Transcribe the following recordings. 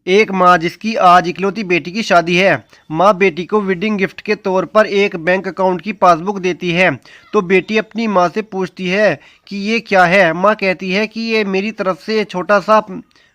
एक माँ जिसकी आज इकलौती बेटी की शादी है। माँ बेटी को वेडिंग गिफ्ट के तौर पर एक बैंक अकाउंट की पासबुक देती है। तो बेटी अपनी माँ से पूछती है कि ये क्या है। माँ कहती है कि ये मेरी तरफ से छोटा सा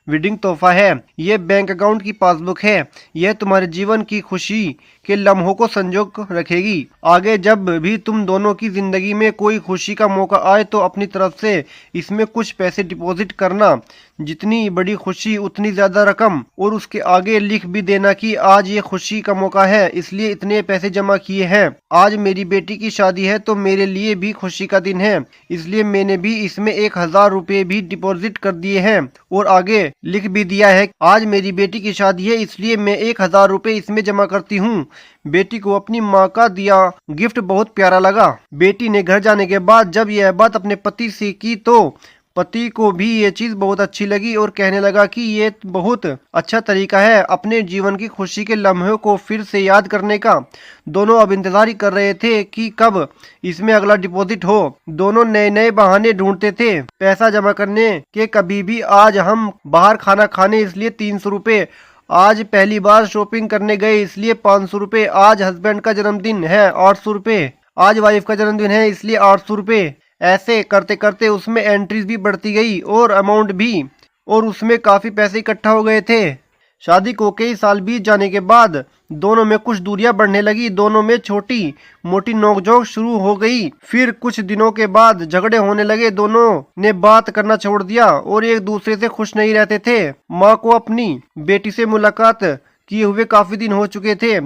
वेडिंग तोहफा है। ये बैंक अकाउंट की पासबुक है। यह तुम्हारे जीवन की खुशी के लम्हों को संजो रखेगी। आगे जब भी तुम दोनों की जिंदगी में कोई खुशी का मौका आए तो अपनी तरफ से इसमें कुछ पैसे डिपॉजिट करना। जितनी बड़ी खुशी उतनी ज्यादा रकम, और उसके आगे लिख भी देना कि आज ये खुशी का मौका है इसलिए इतने पैसे जमा किए हैं। आज मेरी बेटी की शादी है तो मेरे लिए भी खुशी का दिन है, इसलिए मैंने भी इसमें 1,000 रुपये भी डिपॉजिट कर दिए हैं। और आगे लिख भी दिया है आज मेरी बेटी की शादी है इसलिए मैं 1,000 रुपये इसमें जमा करती हूँ। बेटी को अपनी माँ का दिया गिफ्ट बहुत प्यारा लगा। बेटी ने घर जाने के बाद जब यह बात अपने पति से की तो पति को भी ये चीज बहुत अच्छी लगी और कहने लगा कि ये बहुत अच्छा तरीका है अपने जीवन की खुशी के लम्हों को फिर से याद करने का। दोनों अब इंतजार ही कर रहे थे कि कब इसमें अगला डिपॉजिट हो। दोनों नए नए बहाने ढूंढते थे पैसा जमा करने के। कभी भी आज हम बाहर खाना खाने इसलिए 300 रुपये, आज पहली बार शॉपिंग करने गए इसलिए 500 रुपये, आज हस्बैंड का जन्मदिन है 800 रुपये, आज वाइफ का जन्मदिन है इसलिए 800 रुपये। ऐसे करते करते उसमें एंट्रीज भी बढ़ती गई और अमाउंट भी, और उसमें काफी पैसे इकट्ठा हो गए थे। शादी को कई साल बीत जाने के बाद दोनों में कुछ दूरियां बढ़ने लगी। दोनों में छोटी मोटी नोकझोंक शुरू हो गई। फिर कुछ दिनों के बाद झगड़े होने लगे। दोनों ने बात करना छोड़ दिया और एक दूसरे से खुश नहीं रहते थे। माँ को अपनी बेटी से मुलाकात किए हुए काफी दिन हो चुके थे।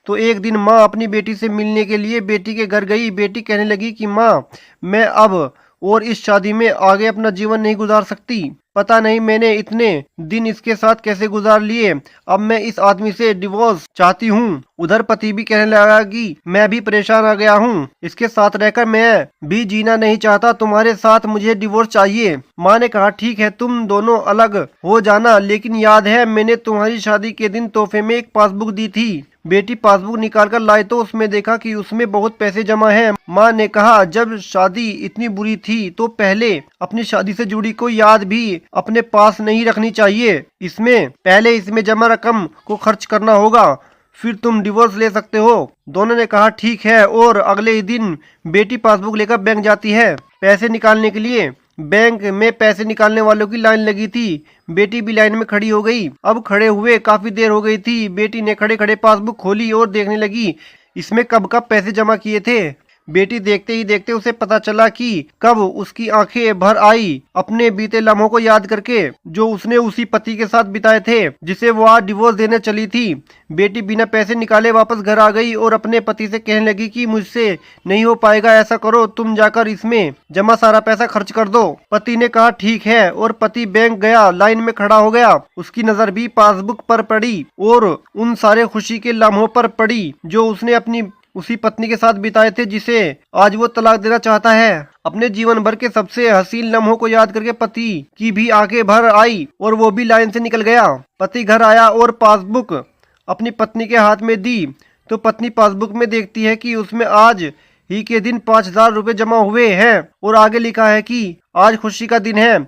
तो एक दिन माँ अपनी बेटी से मिलने के लिए बेटी के घर गई। बेटी कहने लगी कि माँ, मैं अब और इस शादी में आगे अपना जीवन नहीं गुजार सकती। पता नहीं मैंने इतने दिन इसके साथ कैसे गुजार लिए। अब मैं इस आदमी से डिवोर्स चाहती हूँ। उधर पति भी कहने लगा कि मैं भी परेशान आ गया हूँ, इसके साथ रहकर मैं भी जीना नहीं चाहता, तुम्हारे साथ मुझे डिवोर्स चाहिए। माँ ने कहा ठीक है तुम दोनों अलग हो जाना, लेकिन याद है मैंने तुम्हारी शादी के दिन तोहफे में एक पासबुक दी थी। बेटी पासबुक निकाल कर लाई तो उसमें देखा कि उसमें बहुत पैसे जमा हैं। माँ ने कहा जब शादी इतनी बुरी थी तो पहले अपनी शादी से जुड़ी कोई याद भी अपने पास नहीं रखनी चाहिए। पहले इसमें जमा रकम को खर्च करना होगा, फिर तुम डिवोर्स ले सकते हो। दोनों ने कहा ठीक है और अगले ही दिन बेटी पासबुक लेकर बैंक जाती है पैसे निकालने के लिए। बैंक में पैसे निकालने वालों की लाइन लगी थी। बेटी भी लाइन में खड़ी हो गई। अब खड़े हुए काफी देर हो गई थी। बेटी ने खड़े खड़े पासबुक खोली और देखने लगी इसमें कब कब पैसे जमा किए थे। बेटी देखते ही देखते उसे पता चला कि कब उसकी आंखें भर आई अपने बीते लम्हों को याद करके जो उसने उसी पति के साथ बिताए थे जिसे वो आज डिवोर्स देने चली थी। बेटी बिना पैसे निकाले वापस घर आ गई और अपने पति से कहने लगी कि मुझसे नहीं हो पाएगा, ऐसा करो तुम जाकर इसमें जमा सारा पैसा खर्च कर दो। पति ने कहा ठीक है और पति बैंक गया, लाइन में खड़ा हो गया। उसकी नजर भी पासबुक पर पड़ी और उन सारे खुशी के लम्हों पर पड़ी जो उसने अपनी उसी पत्नी के साथ बिताए थे जिसे आज वो तलाक देना चाहता है। अपने जीवन भर के सबसे हसीन लम्हों को याद करके पति की भी आंखें भर आई और वो भी लाइन से निकल गया। पति घर आया और पासबुक अपनी पत्नी के हाथ में दी तो पत्नी पासबुक में देखती है कि उसमें आज ही के दिन 5,000 रुपये जमा हुए हैं और आगे लिखा है कि आज खुशी का दिन है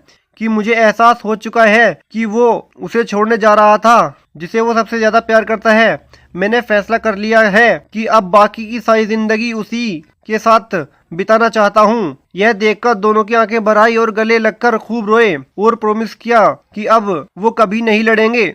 कि मुझे एहसास हो चुका है कि वो उसे छोड़ने जा रहा था जिसे वो सबसे ज्यादा प्यार करता है। मैंने फैसला कर लिया है कि अब बाकी की सारी जिंदगी उसी के साथ बिताना चाहता हूँ। यह देखकर दोनों की आंखें भर आई और गले लगकर खूब रोए और प्रॉमिस किया कि अब वो कभी नहीं लड़ेंगे।